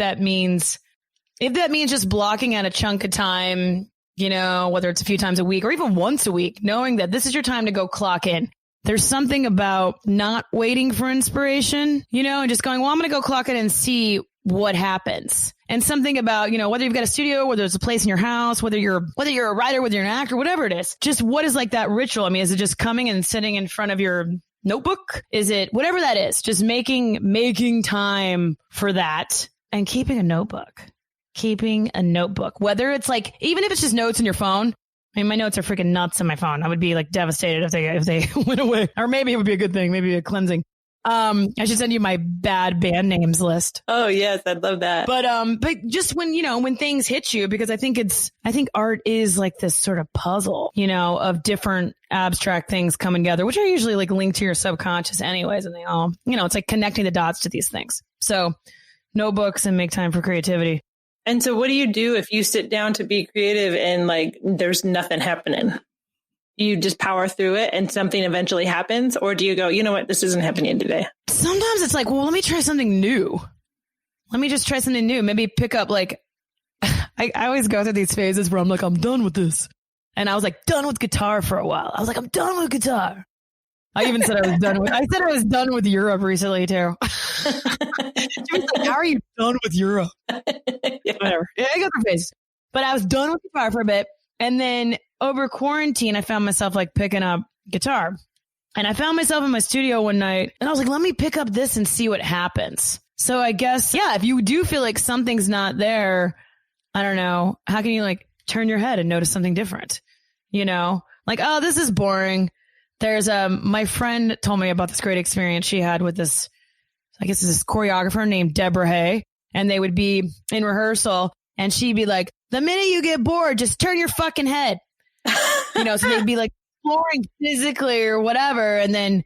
that means, if that means just blocking out a chunk of time, whether it's a few times a week or even once a week, knowing that this is your time to go clock in. There's something about not waiting for inspiration, and just going, well, I'm going to go clock in and see what happens. And something about, whether you've got a studio, whether there's a place in your house, whether you're a writer, whether you're an actor, whatever it is, just what is like that ritual? I mean, is it just coming and sitting in front of your notebook? Is it whatever that is? Just making time for that and keeping a notebook, whether it's like, even if it's just notes in your phone. I mean, my notes are freaking nuts on my phone. I would be like devastated if they went away, or maybe it would be a good thing, maybe a cleansing. I should send you my bad band names list. Oh yes, I'd love that. But just when things hit you, because I think art is like this sort of puzzle, of different abstract things coming together, which are usually like linked to your subconscious anyways. And they all, it's like connecting the dots to these things. So notebooks and make time for creativity. And so what do you do if you sit down to be creative and like there's nothing happening? You just power through it and something eventually happens? Or do you go, you know what, this isn't happening today? Sometimes it's like, well, let me try something new. Let me just try something new. Maybe pick up like, I always go through these phases where I'm like, I'm done with this. And I was like, done with guitar for a while. I was like, I'm done with guitar. I even said I was done with Europe recently too. She was like, how are you done with Europe? Yeah, whatever. Yeah, I got the face. But I was done with guitar for a bit. And then over quarantine, I found myself like picking up guitar. And I found myself in my studio one night and I was like, let me pick up this and see what happens. So I guess, yeah, if you do feel like something's not there, I don't know, how can you like turn your head and notice something different? Like, oh, this is boring. There's my friend told me about this great experience she had with this, I guess this choreographer named Deborah Hay, and they would be in rehearsal and she'd be like, the minute you get bored, just turn your fucking head. So they'd be like exploring physically or whatever. And then,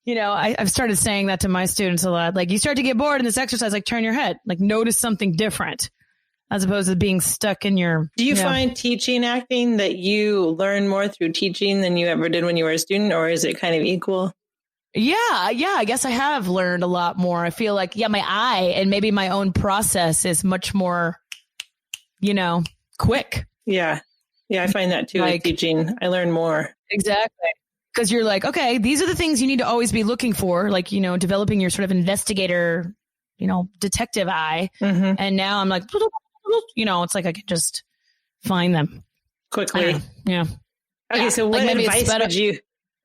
I've started saying that to my students a lot. Like you start to get bored in this exercise, like turn your head, like notice something different as opposed to being stuck in your. Do you find teaching acting that you learn more through teaching than you ever did when you were a student, or is it kind of equal? Yeah. I guess I have learned a lot more. I feel like, my eye and maybe my own process is much more, quick. Yeah. Yeah. I find that too. Like, with teaching, I learn more. Exactly. Because you're like, okay, these are the things you need to always be looking for. Like, developing your sort of investigator, detective eye. Mm-hmm. And now I'm like, it's like I can just find them quickly. Yeah. Okay. So what advice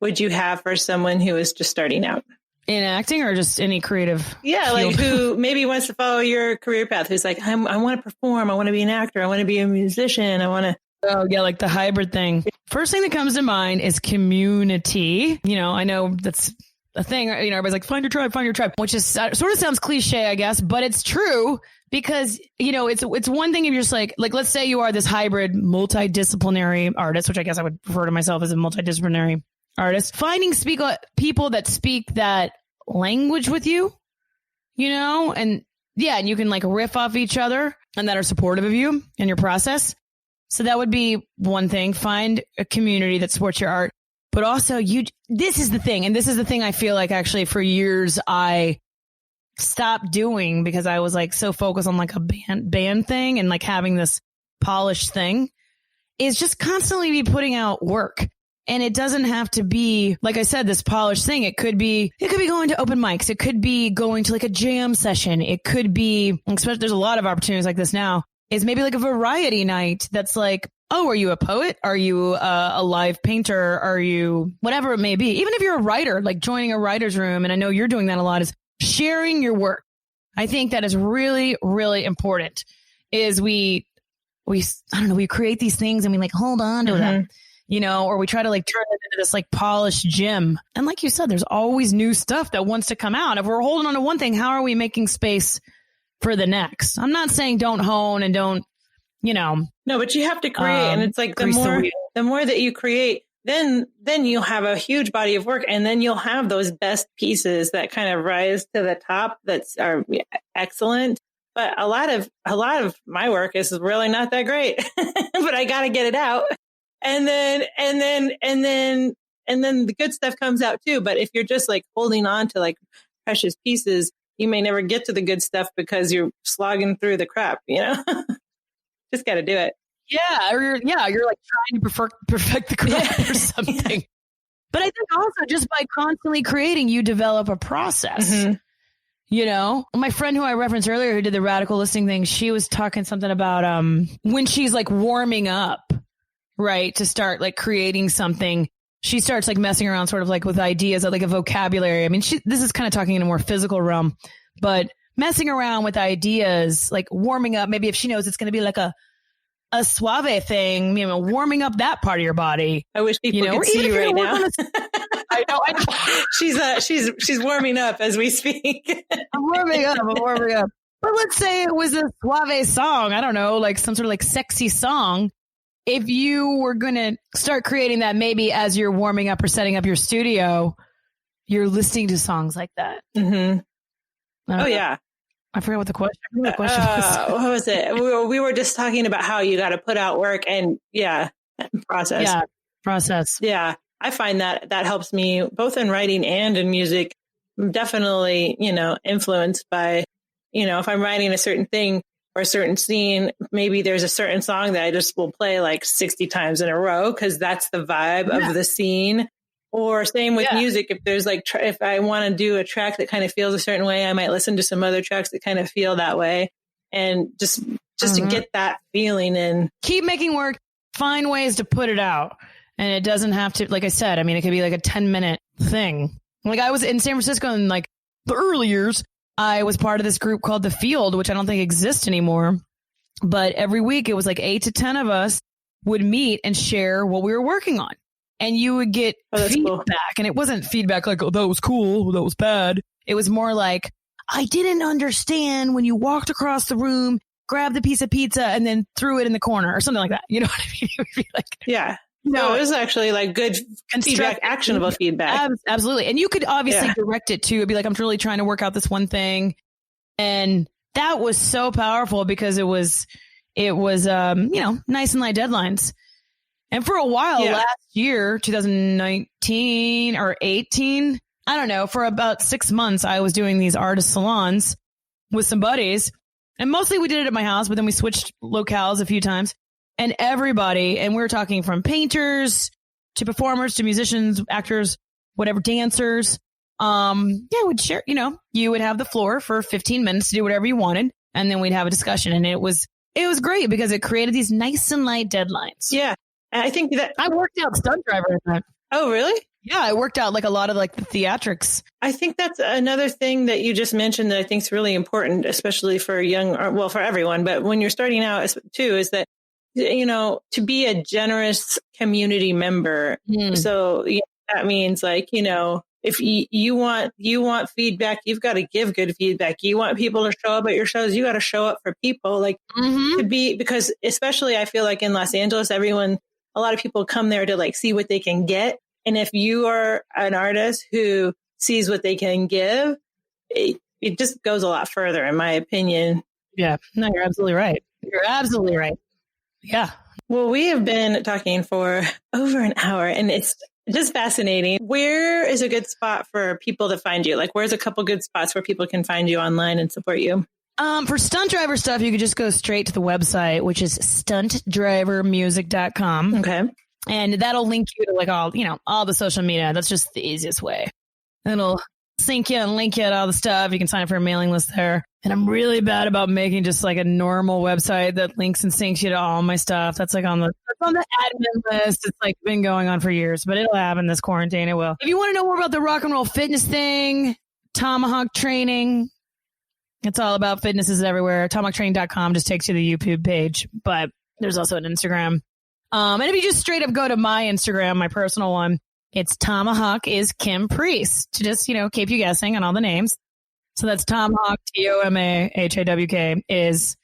would you have for someone who is just starting out in acting, or just any creative? Yeah. Field? Like who maybe wants to follow your career path, who's like, I want to perform. I want to be an actor. I want to be a musician. I want to. Oh yeah. Like the hybrid thing. First thing that comes to mind is community. I know that's a thing, everybody's like, find your tribe, which is sort of sounds cliche, I guess, but it's true. Because, it's one thing if you're just like, let's say you are this hybrid multidisciplinary artist, which I guess I would refer to myself as a multidisciplinary artist, finding people that speak that language with you, and you can like riff off each other and that are supportive of you and your process. So that would be one thing. Find a community that supports your art, but also this is the thing. And this is the thing I feel like actually for years I stopped doing because I was like so focused on like a band thing and like having this polished thing, is just constantly be putting out work. And it doesn't have to be, like I said, this polished thing. It could be going to open mics. It could be going to like a jam session. It could be, especially there's a lot of opportunities like this now, is maybe like a variety night that's like, oh, are you a poet? Are you a live painter? Are you whatever it may be? Even if you're a writer, like joining a writer's room, and I know you're doing that a lot, is sharing your work. I think that is really, really important. Is we create these things and we like hold on to them, or we try to like turn it into this like polished gem. And like you said, there's always new stuff that wants to come out. If we're holding on to one thing, how are we making space for the next? I'm not saying don't hone and don't, No, but you have to create. And it's like the more that you create, then you'll have a huge body of work, and then you'll have those best pieces that kind of rise to the top that are excellent. But a lot of my work is really not that great, but I got to get it out. And then the good stuff comes out too. But if you're just like holding on to like precious pieces, you may never get to the good stuff because you're slogging through the crap, just got to do it. Yeah. Or you're like trying to perfect the crap or something. But I think also just by constantly creating, you develop a process. Mm-hmm. My friend who I referenced earlier who did the radical listening thing, she was talking something about when she's like warming up, right, to start like creating something, she starts like messing around sort of like with ideas of like a vocabulary. I mean, this is kind of talking in a more physical realm, but messing around with ideas, like warming up, maybe if she knows it's going to be like a suave thing, warming up that part of your body. I wish people could see you right now. I know. She's warming up as we speak. I'm warming up. But let's say it was a suave song. I don't know, like some sort of like sexy song. If you were going to start creating that, maybe as you're warming up or setting up your studio, you're listening to songs like that. Mm-hmm. Oh, yeah. I forgot what the question was. What was it? We were just talking about how you got to put out work and process. Yeah, process. Yeah. I find that helps me both in writing and in music. I'm definitely, influenced by, if I'm writing a certain thing or a certain scene, maybe there's a certain song that I just will play like 60 times in a row because that's the vibe of the scene. Or same with music. If there's like, if I want to do a track that kind of feels a certain way, I might listen to some other tracks that kind of feel that way. And just to get that feeling and keep making work, find ways to put it out. And it doesn't have to, like I said, I mean, it could be like a 10-minute thing. Like I was in San Francisco in like the early years. I was part of this group called The Field, which I don't think exists anymore. But every week it was like 8 to 10 of us would meet and share what we were working on. And you would get feedback. Cool. And it wasn't feedback like, oh, that was cool, that was bad. It was more like, I didn't understand when you walked across the room, grabbed the piece of pizza, and then threw it in the corner or something like that. You know what I mean? It would be like, yeah. No, it was actually like good feedback, actionable feedback. Absolutely. And you could obviously direct it too. It'd be like, I'm really trying to work out this one thing. And that was so powerful because it was nice and light deadlines. And for a while last year, 2019 or 18, I don't know, for about 6 months, I was doing these artist salons with some buddies. And mostly we did it at my house, but then we switched locales a few times. And everybody, and we were talking from painters to performers to musicians, actors, whatever, dancers. We'd share, you would have the floor for 15 minutes to do whatever you wanted. And then we'd have a discussion. And it was great because it created these nice and light deadlines. Yeah. And I think that I worked out STUNTDRIVER in that. Oh, really? Yeah. I worked out like a lot of like the theatrics. I think that's another thing that you just mentioned that I think is really important, especially for for everyone. But when you're starting out too, is that, to be a generous community member. So that means like, if you want feedback, you've got to give good feedback. You want people to show up at your shows, you got to show up for people because especially I feel like in Los Angeles, a lot of people come there to like see what they can get. And if you are an artist who sees what they can give, it just goes a lot further, in my opinion. Yeah, no, you're absolutely right. Yeah. Well, we have been talking for over an hour and it's just fascinating. Where is a good spot for people to find you? Like, where's a couple good spots where people can find you online and support you? For STUNTDRIVER stuff, you could just go straight to the website, which is STUNTDRIVERmusic.com. Okay. And that'll link you to like all the social media. That's just the easiest way. It'll sync you and link you to all the stuff. You can sign up for a mailing list there. And I'm really bad about making just like a normal website that links and syncs you to all my stuff. That's like on the admin list. It's like been going on for years, but it'll happen this quarantine. It will. If you want to know more about the rock and roll fitness thing, Tomahawk Training, it's all about fitnesses everywhere. TomahawkTraining.com just takes you to the YouTube page, but there's also an Instagram. And if you just straight up go to my Instagram, my personal one, it's Tomahawk is Kym Priess to just, keep you guessing on all the names. So that's Tomahawk, TOMAHAWK is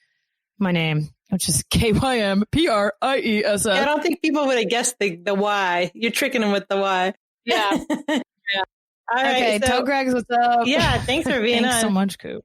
my name, which is KYMPRIESS. I don't think people would have guessed the Y. You're tricking them with the Y. Yeah. Yeah. All right. Okay. Toe Cracks, what's up? Yeah. Thanks for being on. Thanks so much, Coop.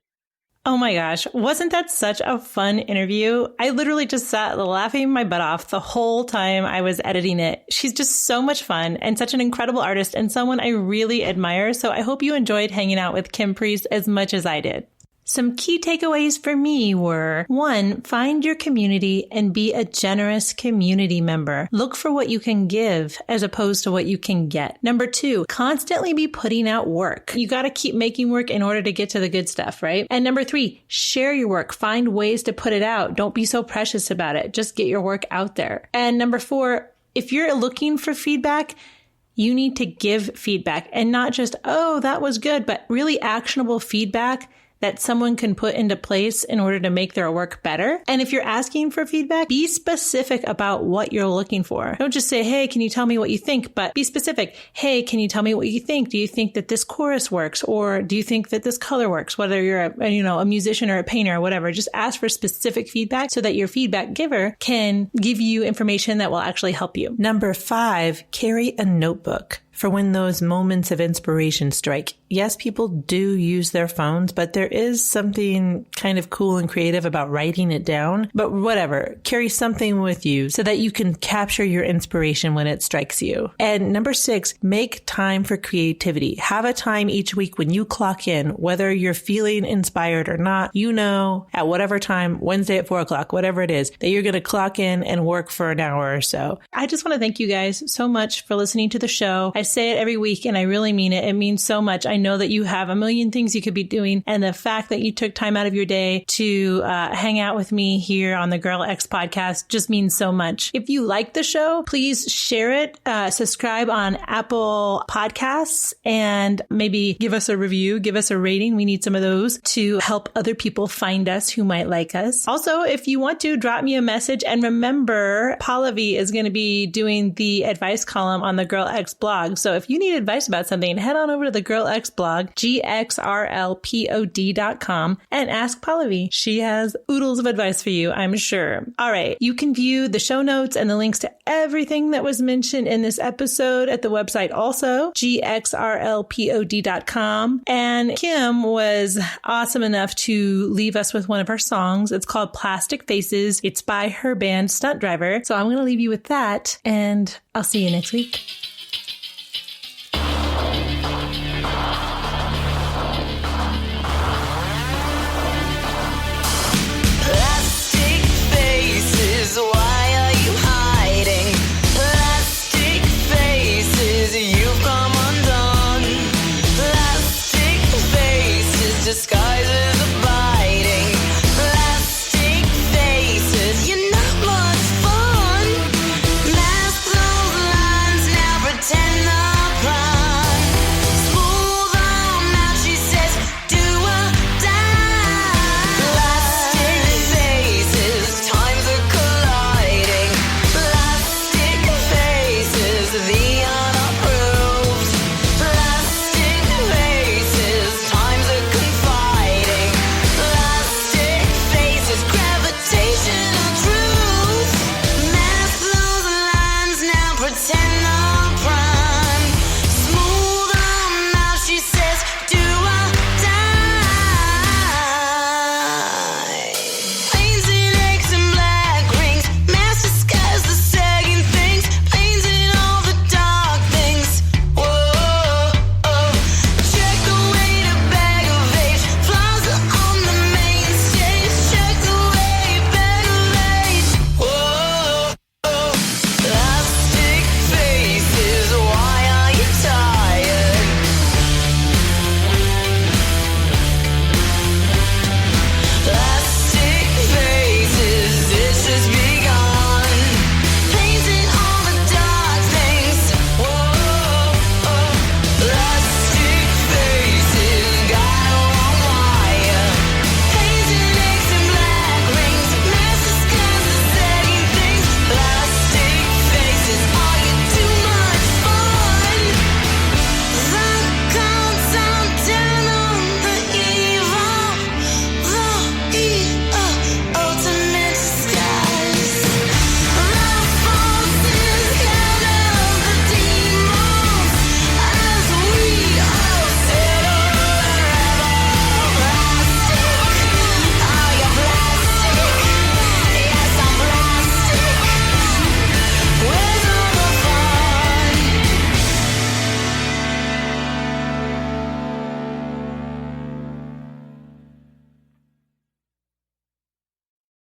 Oh my gosh. Wasn't that such a fun interview? I literally just sat laughing my butt off the whole time I was editing it. She's just so much fun and such an incredible artist and someone I really admire. So I hope you enjoyed hanging out with Kym Priess as much as I did. Some key takeaways for me were, 1, find your community and be a generous community member. Look for what you can give as opposed to what you can get. Number 2, constantly be putting out work. You got to keep making work in order to get to the good stuff, right? And number 3, share your work. Find ways to put it out. Don't be so precious about it. Just get your work out there. And number 4, if you're looking for feedback, you need to give feedback and not just, oh, that was good, but really actionable feedback that someone can put into place in order to make their work better. And if you're asking for feedback, be specific about what you're looking for. Don't just say, hey, can you tell me what you think? But be specific. Hey, can you tell me what you think? Do you think that this chorus works? Or do you think that this color works? Whether you're a musician or a painter or whatever, just ask for specific feedback so that your feedback giver can give you information that will actually help you. Number 5, carry a notebook for when those moments of inspiration strike. Yes, people do use their phones, but there is something kind of cool and creative about writing it down. But whatever, carry something with you so that you can capture your inspiration when it strikes you. And number 6, make time for creativity. Have a time each week when you clock in, whether you're feeling inspired or not, at whatever time, Wednesday at 4:00, whatever it is, that you're going to clock in and work for an hour or so. I just want to thank you guys so much for listening to the show. I say it every week and I really mean it. It means so much. I know that you have a million things you could be doing. And the fact that you took time out of your day to hang out with me here on the Girl X podcast just means so much. If you like the show, please share it, subscribe on Apple Podcasts, and maybe give us a review, give us a rating. We need some of those to help other people find us who might like us. Also, if you want to, drop me a message. And remember, Pallavi is going to be doing the advice column on the Girl X blog. So if you need advice about something, head on over to the Girl X blog, gxrlpod.com, and ask Pallavi. She has oodles of advice for you, I'm sure. All right. You can view the show notes and the links to everything that was mentioned in this episode at the website also, gxrlpod.com. And Kym was awesome enough to leave us with one of her songs. It's called Plastic Faces. It's by her band STUNTDRIVER. So I'm going to leave you with that, and I'll see you next week.